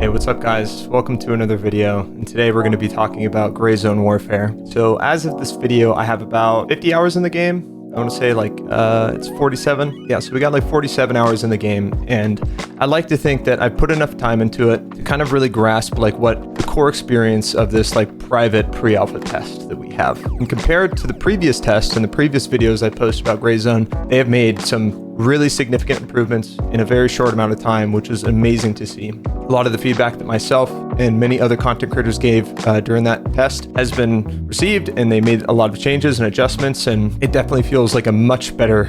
Hey, what's up guys? Welcome to another video, and today we're going to be talking about Gray Zone Warfare. So as of this video, I have about 50 hours in the game. I want to say it's 47. Yeah, so we got like 47 hours in the game, and I like to think that I put enough time into it to kind of really grasp like what the core experience of this like private pre-alpha test that we have. And compared to the previous tests and the previous videos I posted about Gray Zone, they have made some really significant improvements in a very short amount of time, which is amazing to see. A lot of the feedback that myself and many other content creators gave during that test has been received, and they made a lot of changes and adjustments, and it definitely feels like a much better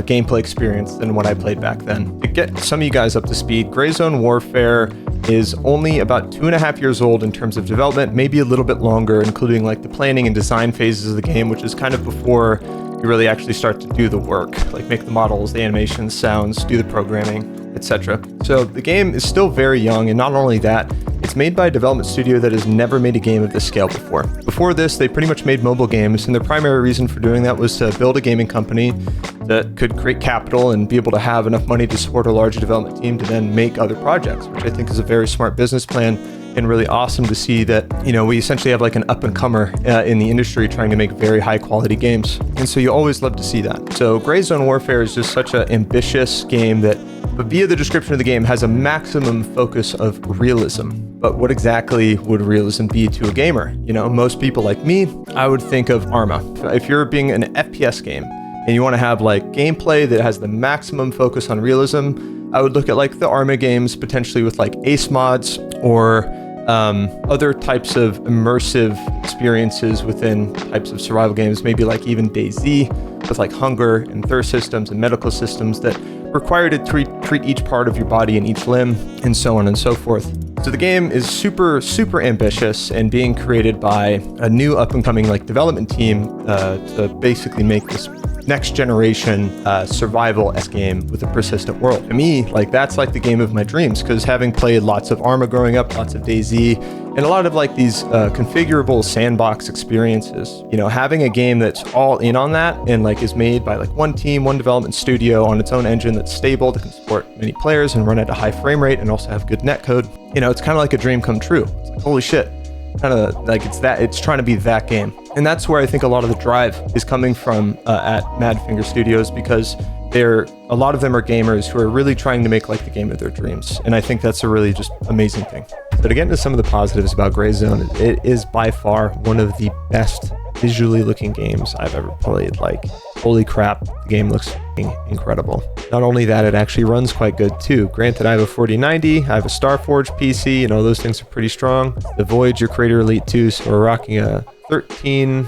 gameplay experience than what I played back then. To get some of you guys up to speed, Gray Zone Warfare is only about 2.5 years old in terms of development, maybe a little bit longer, including like the planning and design phases of the game, which is kind of before you really actually start to do the work, like make the models, the animations, sounds, do the programming, etc. So the game is still very young, and not only that, it's made by a development studio that has never made a game of this scale before. Before this, they pretty much made mobile games, and their primary reason for doing that was to build a gaming company that could create capital and be able to have enough money to support a large development team to then make other projects, which I think is a very smart business plan. And really awesome to see that, you know, we essentially have like an up-and-comer in the industry trying to make very high-quality games. And so you always love to see that. So Gray Zone Warfare is just such an ambitious game that, but via the description of the game, has a maximum focus of realism. But what exactly would realism be to a gamer? You know, most people like me, I would think of Arma. If you're being an FPS game and you want to have like gameplay that has the maximum focus on realism, I would look at like the Arma games, potentially with like ace mods or other types of immersive experiences within types of survival games, maybe like even DayZ with like hunger and thirst systems and medical systems that require to treat each part of your body and each limb and so on and so forth. So the game is super ambitious and being created by a new up-and-coming like development team to basically make this next generation survival-esque game with a persistent world. To me, like that's like the game of my dreams, because having played lots of Arma growing up, lots of DayZ, and a lot of like these configurable sandbox experiences, you know, having a game that's all in on that and like is made by like one team, one development studio on its own engine that's stable, that can support many players and run at a high frame rate and also have good netcode, you know, it's kind of like a dream come true. It's like, holy shit. Kind of like it's trying to be that game. And that's where I think a lot of the drive is coming from at Madfinger Studios, because a lot of them are gamers who are really trying to make like the game of their dreams. And I think that's a really just amazing thing. So to get into some of the positives about Gray Zone, it is by far one of the best visually looking games I've ever played. Like, holy crap, the game looks incredible. Not only that, it actually runs quite good too. Granted, I have a 4090, I have a Starforge PC, you know, those things are pretty strong. The Voyager Creator Elite 2, so we're rocking a 13.9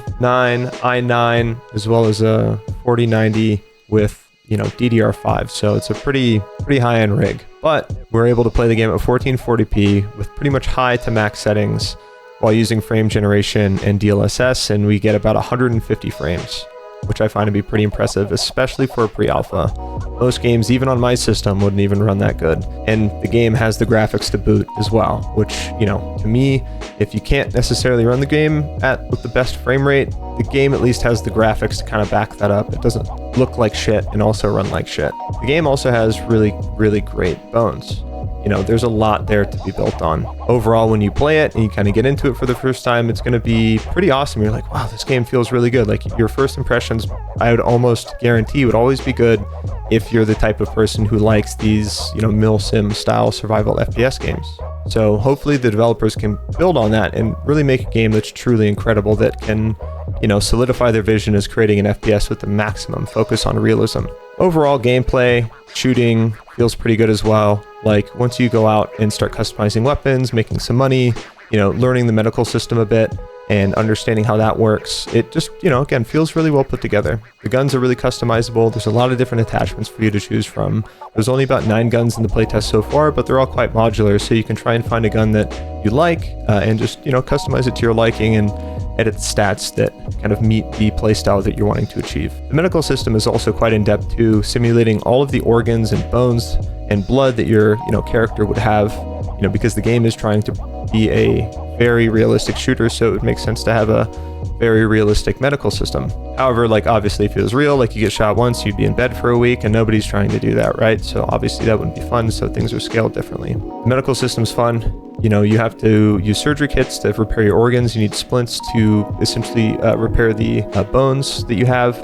i9 as well as a 4090 with, you know, DDR5. So it's a pretty high-end rig. But we're able to play the game at 1440p with pretty much high to max settings while using frame generation and DLSS, and we get about 150 frames, which I find to be pretty impressive, especially for a pre-alpha. Most games, even on my system, wouldn't even run that good. And the game has the graphics to boot as well, which, you know, to me, if you can't necessarily run the game with the best frame rate, the game at least has the graphics to kind of back that up. It doesn't look like shit and also run like shit. The game also has really great bones. You know, there's a lot there to be built on. Overall, when you play it and you kind of get into it for the first time, it's going to be pretty awesome. You're like, wow, this game feels really good. Like, your first impressions, I would almost guarantee, would always be good if you're the type of person who likes these, you know, mil-sim style survival FPS games. So hopefully the developers can build on that and really make a game that's truly incredible, that can, you know, solidify their vision as creating an FPS with the maximum focus on realism. Overall gameplay, shooting feels pretty good as well. Like, once you go out and start customizing weapons, making some money, you know, learning the medical system a bit and understanding how that works, it just, you know, again, feels really well put together. The guns are really customizable. There's a lot of different attachments for you to choose from. There's only about 9 guns in the playtest so far, but they're all quite modular, so you can try and find a gun that you like and just, you know, customize it to your liking and edit the stats that kind of meet the playstyle that you're wanting to achieve. The medical system is also quite in-depth too, simulating all of the organs and bones and blood that your, you know, character would have, you know, because the game is trying to be a very realistic shooter, so it would make sense to have a very realistic medical system. However, like, obviously if it was real, like you get shot once, you'd be in bed for a week, and nobody's trying to do that, right? So obviously that wouldn't be fun, so things are scaled differently. The medical system's fun. you have to use surgery kits to repair your organs. You need splints to essentially repair the bones that you have.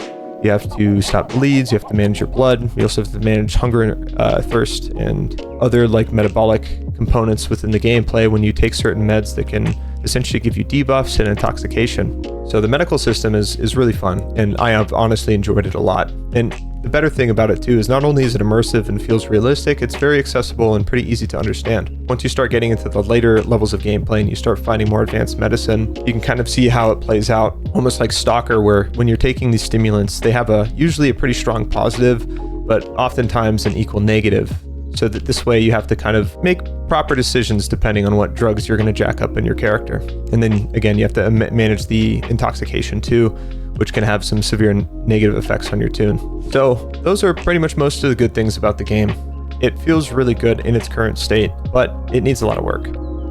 You have to stop bleeds. You have to manage your blood. You also have to manage hunger and thirst and other like metabolic components within the gameplay when you take certain meds that can essentially give you debuffs and intoxication. So the medical system is really fun, and I have honestly enjoyed it a lot. And the better thing about it too is not only is it immersive and feels realistic, it's very accessible and pretty easy to understand. Once you start getting into the later levels of gameplay and you start finding more advanced medicine, you can kind of see how it plays out, almost like Stalker, where when you're taking these stimulants, they have usually a pretty strong positive, but oftentimes an equal negative. So that this way you have to kind of make proper decisions depending on what drugs you're going to jack up in your character. And then again, you have to manage the intoxication too, which can have some severe negative effects on your tune. So those are pretty much most of the good things about the game. It feels really good in its current state, but it needs a lot of work.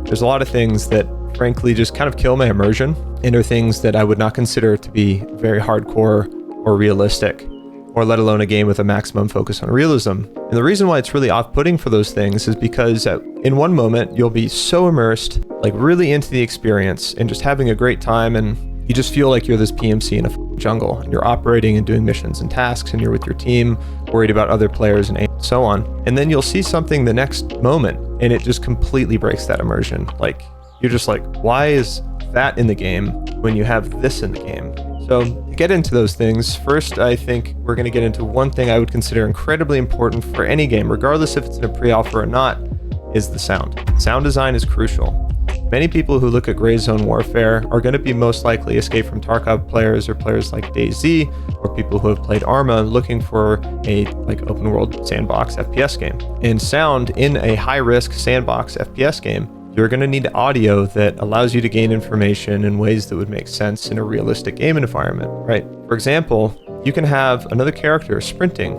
There's a lot of things that frankly just kind of kill my immersion and are things that I would not consider to be very hardcore or realistic, or let alone a game with a maximum focus on realism. And the reason why it's really off-putting for those things is because in one moment you'll be so immersed, like really into the experience and just having a great time, and you just feel like you're this PMC in a jungle, and you're operating and doing missions and tasks, and you're with your team, worried about other players and so on. And then you'll see something the next moment, and it just completely breaks that immersion. Like, you're just like, why is that in the game when you have this in the game? So to get into those things, first I think we're going to get into one thing I would consider incredibly important for any game, regardless if it's in a pre-alpha or not, is the sound. Sound design is crucial. Many people who look at Gray Zone Warfare are going to be most likely Escape from Tarkov players or players like DayZ, or people who have played Arma looking for a open world sandbox FPS game. And sound in a high risk sandbox FPS game, you're going to need audio that allows you to gain information in ways that would make sense in a realistic game environment, right? For example, you can have another character sprinting,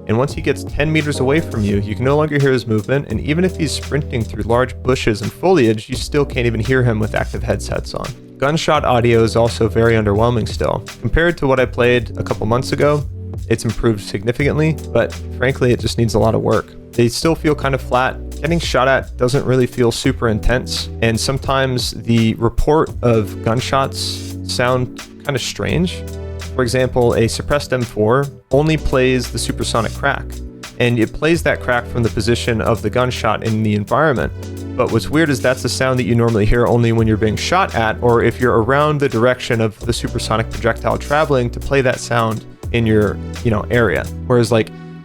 and once he gets 10 meters away from you, you can no longer hear his movement, and even if he's sprinting through large bushes and foliage, you still can't even hear him with active headsets on. Gunshot audio is also very underwhelming still. Compared to what I played a couple months ago, it's improved significantly, but frankly, it just needs a lot of work. They still feel kind of flat. Getting shot at doesn't really feel super intense, and sometimes the report of gunshots sound kind of strange. For example, a suppressed M4 only plays the supersonic crack, and it plays that crack from the position of the gunshot in the environment. But what's weird is that's the sound that you normally hear only when you're being shot at, or if you're around the direction of the supersonic projectile traveling to play that sound in your, area. Whereas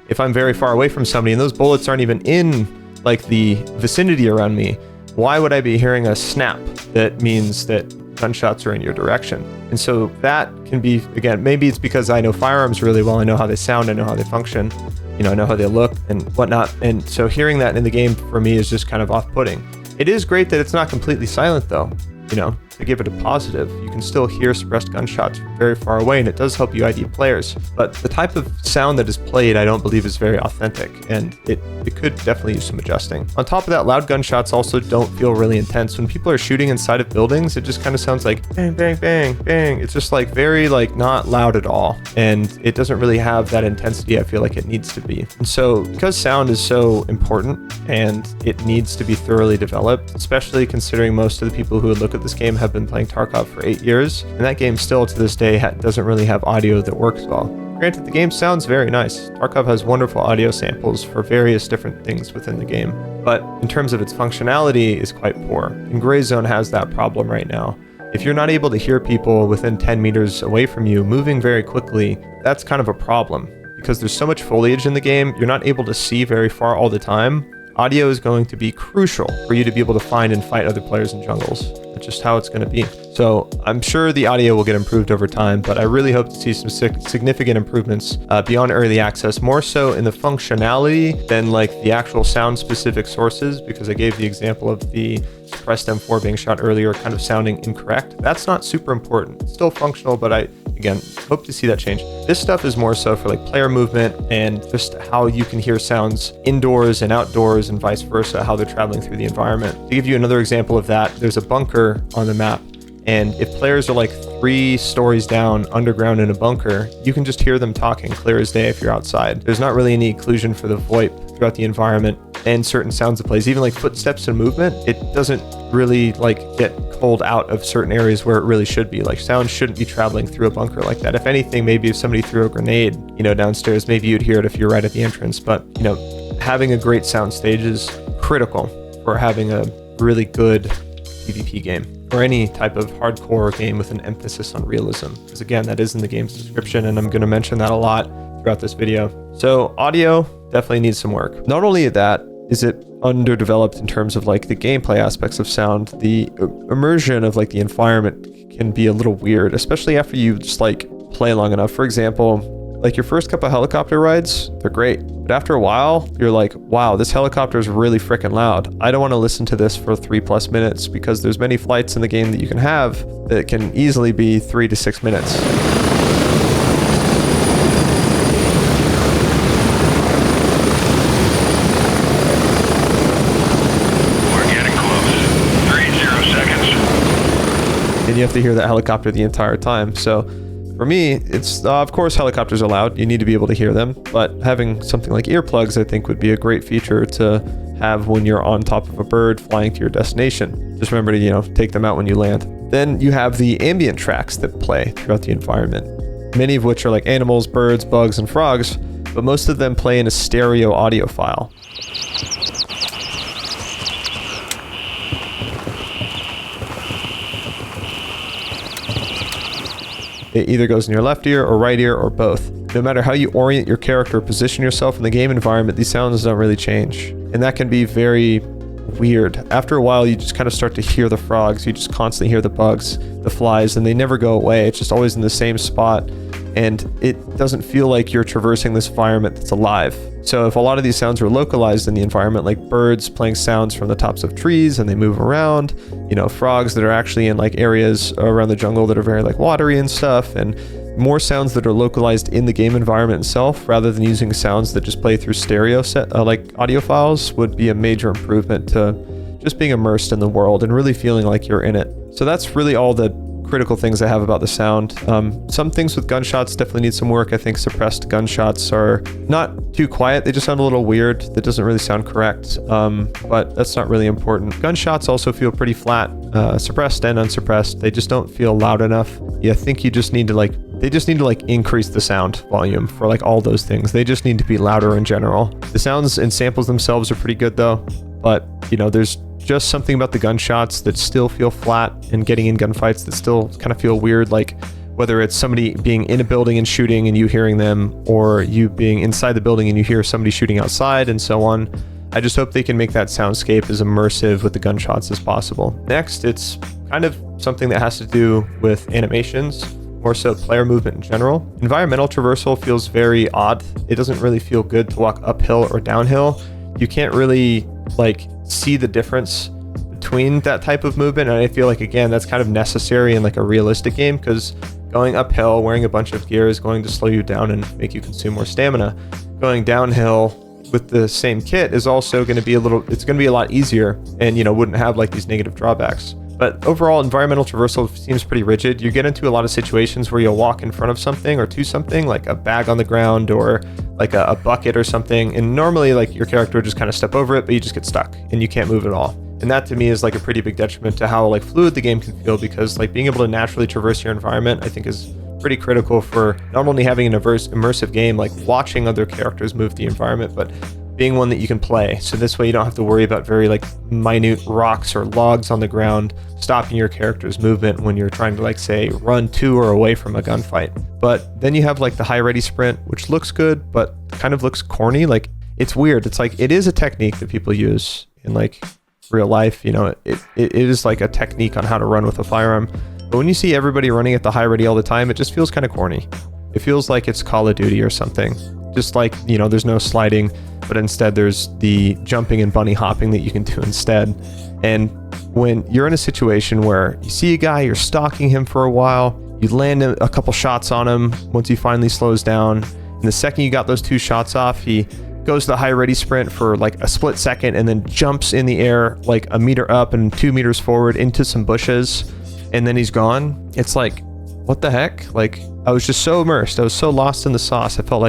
if I'm very far away from somebody and those bullets aren't even in the vicinity around me, why would I be hearing a snap that means that gunshots are in your direction? And so that can be, again, maybe it's because I know firearms really well, I know how they sound, I know how they function, I know how they look and whatnot. And so hearing that in the game for me is just kind of off-putting. It is great that it's not completely silent though, to give it a positive. You can still hear suppressed gunshots from very far away, and it does help you ID players. But the type of sound that is played, I don't believe is very authentic, and it could definitely use some adjusting. On top of that, loud gunshots also don't feel really intense. When people are shooting inside of buildings, it just kind of sounds like bang, bang, bang, bang. It's just very not loud at all, and it doesn't really have that intensity I feel like it needs to be. And so because sound is so important and it needs to be thoroughly developed, especially considering most of the people who would look at this game have been playing Tarkov for 8 years, and that game still to this day doesn't really have audio that works well. Granted, the game sounds very nice. Tarkov has wonderful audio samples for various different things within the game, but in terms of its functionality is quite poor, and Gray Zone has that problem right now. If you're not able to hear people within 10 meters away from you moving very quickly, that's kind of a problem. Because there's so much foliage in the game, you're not able to see very far all the time. Audio is going to be crucial for you to be able to find and fight other players in jungles. That's just how it's going to be. So I'm sure the audio will get improved over time, but I really hope to see some significant improvements beyond early access, more so in the functionality than the actual sound specific sources, because I gave the example of the suppressed M4 being shot earlier kind of sounding incorrect. That's not super important. It's still functional, but I, again, hope to see that change. This stuff is more so for player movement and just how you can hear sounds indoors and outdoors and vice versa, how they're traveling through the environment. To give you another example of that, there's a bunker on the map, and if players are 3 stories down underground in a bunker, you can just hear them talking clear as day if you're outside. There's not really any occlusion for the VoIP throughout the environment and certain sounds it plays, even like footsteps and movement. It doesn't really like get pulled out of certain areas where it really should be. Like sound shouldn't be traveling through a bunker like that. If anything, maybe if somebody threw a grenade, downstairs, maybe you'd hear it if you're right at the entrance. But, having a great sound stage is critical for having a really good PvP game or any type of hardcore game with an emphasis on realism. Because again, that is in the game's description, and I'm going to mention that a lot throughout this video. So audio definitely needs some work. Not only that, is it underdeveloped in terms of like the gameplay aspects of sound. The immersion of like the environment can be a little weird, especially after you just like play long enough. For example, like your first couple helicopter rides, they're great. But after a while, you're like, wow, this helicopter is really freaking loud. I don't want to listen to this for 3+ minutes, because there's many flights in the game that you can have that can easily be 3 to 6 minutes. And you have to hear that helicopter the entire time. So for me, it's of course helicopters are loud. You need to be able to hear them, but having something like earplugs, I think, would be a great feature to have when you're on top of a bird flying to your destination. Just remember to, take them out when you land. Then you have the ambient tracks that play throughout the environment, many of which are like animals, birds, bugs, and frogs, but most of them play in a stereo audio file. It either goes in your left ear or right ear or both. No matter how you orient your character or position yourself in the game environment, these sounds don't really change. And that can be very weird. After a while, you just kind of start to hear the frogs. You just constantly hear the bugs, the flies, and they never go away. It's just always in the same spot. And it doesn't feel like you're traversing this environment that's alive. So if a lot of these sounds are localized in the environment, like birds playing sounds from the tops of trees and they move around, frogs that are actually in like areas around the jungle that are very like watery and stuff, and more sounds that are localized in the game environment itself rather than using sounds that just play through stereo like audio files would be a major improvement to just being immersed in the world and really feeling like you're in it. So that's really all the critical things I have about the sound. Some things with gunshots definitely need some work. I think suppressed gunshots are not too quiet. They just sound a little weird. That doesn't really sound correct, but that's not really important. Gunshots also feel pretty flat, suppressed and unsuppressed. They just don't feel loud enough. I think you just need to they just need to increase the sound volume for like all those things. They just need to be louder in general. The sounds and samples themselves are pretty good though, but there's just something about the gunshots that still feel flat, and getting in gunfights that still kind of feel weird, like whether it's somebody being in a building and shooting and you hearing them, or you being inside the building and you hear somebody shooting outside, and so on. I just hope they can make that soundscape as immersive with the gunshots as possible. Next, it's kind of something that has to do with animations, more so player movement in general. Environmental traversal feels very odd. It doesn't really feel good to walk uphill or downhill. You can't really see the difference between that type of movement, and I feel like, again, that's kind of necessary in a realistic game, because going uphill wearing a bunch of gear is going to slow you down and make you consume more stamina. Going downhill with the same kit is also going to be it's going to be a lot easier, and wouldn't have these negative drawbacks. But overall, environmental traversal seems pretty rigid. You get into a lot of situations where you'll walk in front of something or to something, like a bag on the ground or like a bucket or something, and normally your character would just kind of step over it, but you just get stuck and you can't move at all. And that to me is a pretty big detriment to how fluid the game can feel, because being able to naturally traverse your environment, I think, is pretty critical for not only having an immersive game, watching other characters move the environment, but being one that you can play. So this way you don't have to worry about very minute rocks or logs on the ground stopping your character's movement when you're trying to say run to or away from a gunfight. But then you have the high ready sprint, which looks good, but kind of looks corny. It's weird. It's it is a technique that people use in real life. It is a technique on how to run with a firearm. But when you see everybody running at the high ready all the time, it just feels kind of corny. It feels like it's Call of Duty or something. Just there's no sliding, but instead there's the jumping and bunny hopping that you can do instead. And when you're in a situation where you see a guy, you're stalking him for a while, you land a couple shots on him once he finally slows down, and the second you got those 2 shots off, he goes to the high ready sprint for a split second and then jumps in the air a meter up and 2 meters forward into some bushes, and then he's gone. It's what the heck? I was just so immersed. I was so lost in the sauce. I felt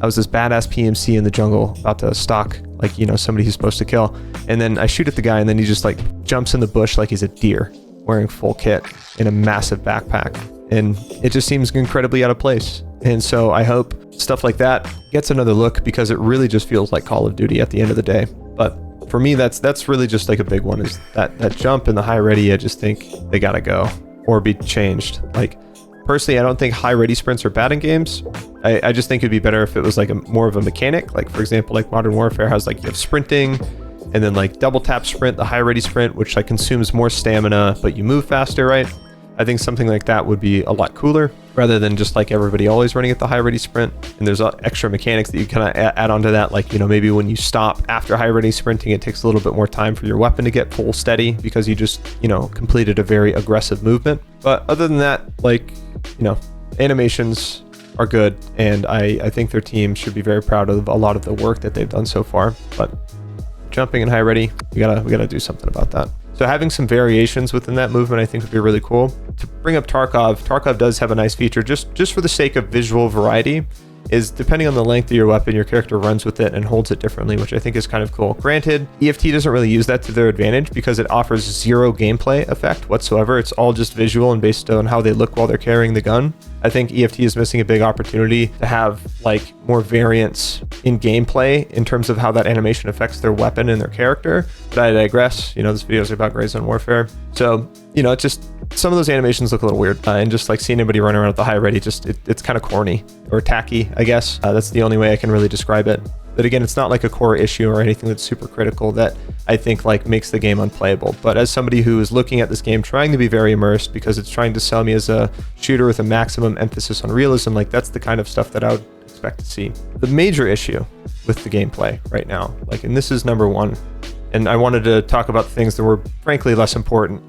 I was this badass PMC in the jungle about to stalk, like, you know, somebody he's supposed to kill. And then I shoot at the guy, and then he just like jumps in the bush like he's a deer wearing full kit in a massive backpack. And it just seems incredibly out of place. And so I hope stuff like that gets another look, because it really just feels like Call of Duty at the end of the day. But for me, that's really just like a big one, is that jump in the high ready. I just think they gotta go or be changed. Like, personally, I don't think high ready sprints are bad in games. I just think it'd be better if it was like more of a mechanic. Like, for example, like Modern Warfare has, like, you have sprinting and then like double tap sprint, the high ready sprint, which like consumes more stamina, but you move faster, right? I think something like that would be a lot cooler, rather than just like everybody always running at the high ready sprint. And there's extra mechanics that you kind of add onto that. Like, you know, maybe when you stop after high ready sprinting, it takes a little bit more time for your weapon to get full steady, because you just, you know, completed a very aggressive movement. But other than that, like, you know, animations are good, and I think their team should be very proud of a lot of the work that they've done so far. But jumping in high ready, we gotta do something about that. So having some variations within that movement, I think, would be really cool. To bring up Tarkov does have a nice feature, just for the sake of visual variety, is depending on the length of your weapon, your character runs with it and holds it differently, which I think is kind of cool. Granted, EFT doesn't really use that to their advantage, because it offers zero gameplay effect whatsoever. It's all just visual and based on how they look while they're carrying the gun. I think EFT is missing a big opportunity to have like more variance in gameplay in terms of how that animation affects their weapon and their character. But I digress. You know, this video is about Gray Zone Warfare. So, you know, it's just some of those animations look a little weird, and just like seeing anybody run around at the high ready, it's kind of corny or tacky, I guess. That's the only way I can really describe it. But again, it's not like a core issue or anything that's super critical that I think like makes the game unplayable. But as somebody who is looking at this game trying to be very immersed, because it's trying to sell me as a shooter with a maximum emphasis on realism, like that's the kind of stuff that I would expect to see. The major issue with the gameplay right now, like, and this is number one, and I wanted to talk about things that were frankly less important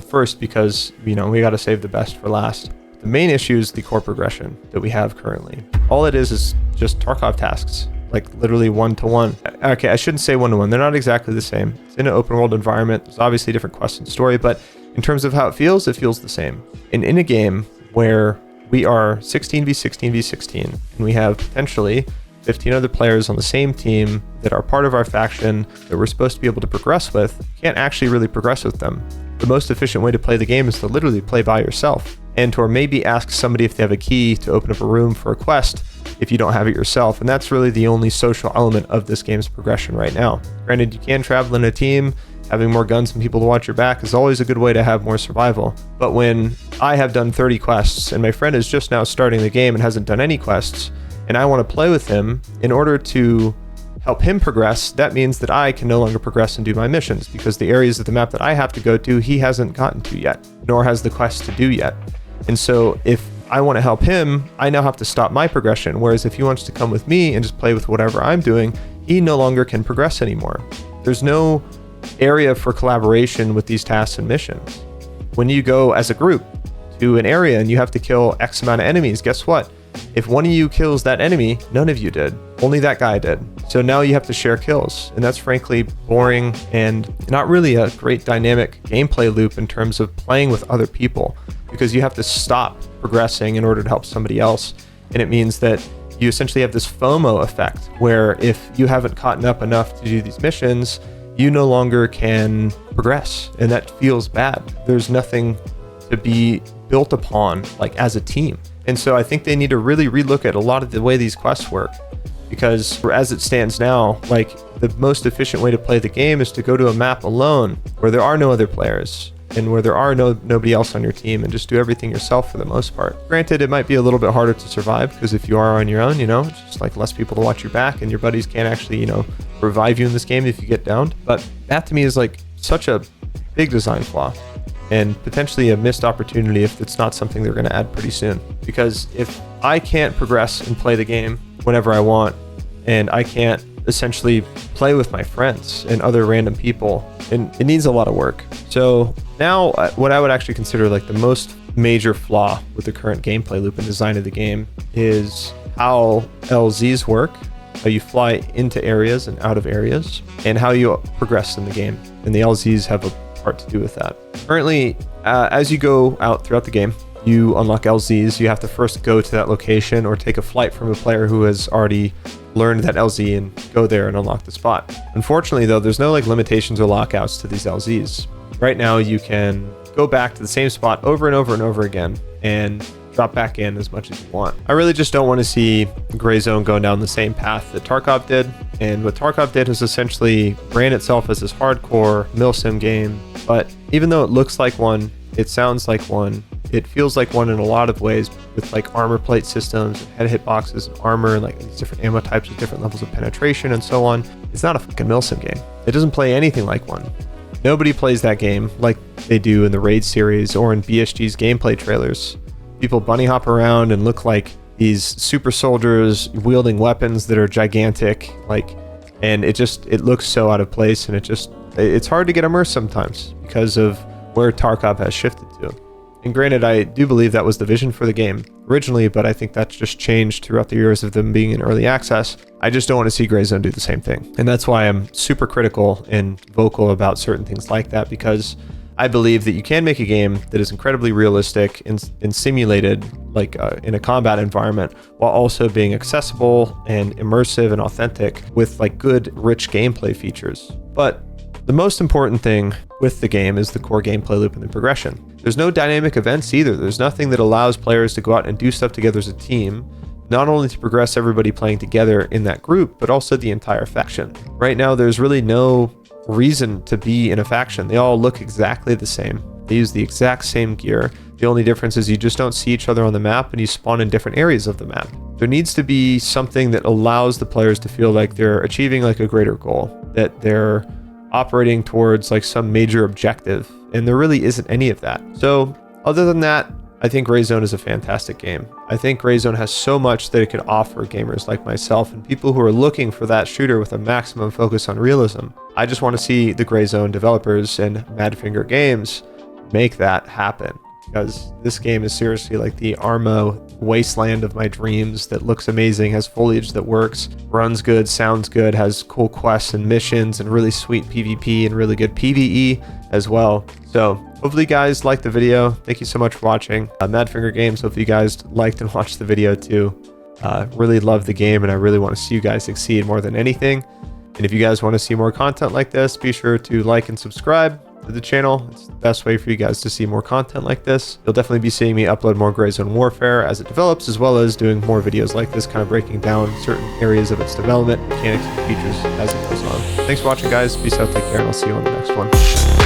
first, because, you know, we got to save the best for last. The main issue is the core progression that we have currently. All it is just Tarkov tasks, like literally one-to-one. Okay, I shouldn't say one-to-one. They're not exactly the same. It's in an open world environment. There's obviously different quests and story, but in terms of how it feels the same. And in a game where we are 16v16v16, and we have potentially 15 other players on the same team that are part of our faction that we're supposed to be able to progress with, you can't actually really progress with them. The most efficient way to play the game is to literally play by yourself, and or maybe ask somebody if they have a key to open up a room for a quest if you don't have it yourself. And that's really the only social element of this game's progression right now. Granted, you can travel in a team. Having more guns and people to watch your back is always a good way to have more survival. But when I have done 30 quests and my friend is just now starting the game and hasn't done any quests, and I want to play with him, in order to help him progress, that means that I can no longer progress and do my missions, because the areas of the map that I have to go to, he hasn't gotten to yet, nor has the quest to do yet. And so if I want to help him, I now have to stop my progression. Whereas if he wants to come with me and just play with whatever I'm doing, he no longer can progress anymore. There's no area for collaboration with these tasks and missions. When you go as a group to an area and you have to kill X amount of enemies, guess what? If one of you kills that enemy, none of you did. Only that guy did. So now you have to share kills. And that's frankly boring and not really a great dynamic gameplay loop in terms of playing with other people, because you have to stop progressing in order to help somebody else. And it means that you essentially have this FOMO effect, where if you haven't caught up enough to do these missions, you no longer can progress. And that feels bad. There's nothing to be built upon like as a team. And so I think they need to really relook at a lot of the way these quests work, because as it stands now, like the most efficient way to play the game is to go to a map alone where there are no other players and where there are nobody else on your team, and just do everything yourself for the most part. Granted, it might be a little bit harder to survive, because if you are on your own, you know, it's just like less people to watch your back, and your buddies can't actually, you know, revive you in this game if you get downed. But that to me is like such a big design flaw, and potentially a missed opportunity if it's not something they're going to add pretty soon. Because if I can't progress and play the game whenever I want, and I can't essentially play with my friends and other random people, and it needs a lot of work. So now what I would actually consider like the most major flaw with the current gameplay loop and design of the game is how LZs work, how you fly into areas and out of areas, and how you progress in the game. And the LZs have a part to do with that. Currently, as you go out throughout the game, you unlock LZs, you have to first go to that location or take a flight from a player who has already learned that LZ and go there and unlock the spot. Unfortunately though, there's no like limitations or lockouts to these LZs. Right now you can go back to the same spot over and over and over again and drop back in as much as you want. I really just don't want to see Gray Zone going down the same path that Tarkov did. And what Tarkov did was essentially brand itself as this hardcore milsim game. But even though it looks like one, it sounds like one, it feels like one in a lot of ways, with like armor plate systems and head hitboxes and armor and like these different ammo types with different levels of penetration and so on. It's not a fucking milsim game. It doesn't play anything like one. Nobody plays that game like they do in the Raid series or in BSG's gameplay trailers. People bunny hop around and look like these super soldiers wielding weapons that are gigantic, and it looks so out of place, and it's hard to get immersed sometimes because of where Tarkov has shifted to. And granted, I do believe that was the vision for the game originally, but I think that's just changed throughout the years of them being in early access. I just don't want to see Gray Zone do the same thing. And that's why I'm super critical and vocal about certain things like that, because I believe that you can make a game that is incredibly realistic and simulated, like in a combat environment, while also being accessible and immersive and authentic with like good, rich gameplay features. But the most important thing with the game is the core gameplay loop and the progression. There's no dynamic events either. There's nothing that allows players to go out and do stuff together as a team, not only to progress everybody playing together in that group, but also the entire faction. Right now, there's really no reason to be in a faction. They all look exactly the same. They use the exact same gear. The only difference is you just don't see each other on the map and you spawn in different areas of the map. There needs to be something that allows the players to feel like they're achieving like a greater goal, that they're operating towards like some major objective, and there really isn't any of that. So other than that, I think Gray Zone is a fantastic game. I think Gray Zone has so much that it could offer gamers like myself and people who are looking for that shooter with a maximum focus on realism. I just want to see the Gray Zone developers and Madfinger Games make that happen, because this game is seriously like the Arma wasteland of my dreams that looks amazing, has foliage that works, runs good, sounds good, has cool quests and missions and really sweet PvP and really good PvE as well. So hopefully you guys liked the video. Thank you so much for watching. Madfinger Games, hopefully you guys liked and watched the video too. Really love the game, and I really want to see you guys succeed more than anything. And if you guys want to see more content like this, be sure to like and subscribe to the channel. It's the best way for you guys to see more content like this. You'll definitely be seeing me upload more Gray Zone Warfare as it develops, as well as doing more videos like this, kind of breaking down certain areas of its development, mechanics, and features as it goes on. Thanks for watching, guys. Peace out, take care, and I'll see you on the next one.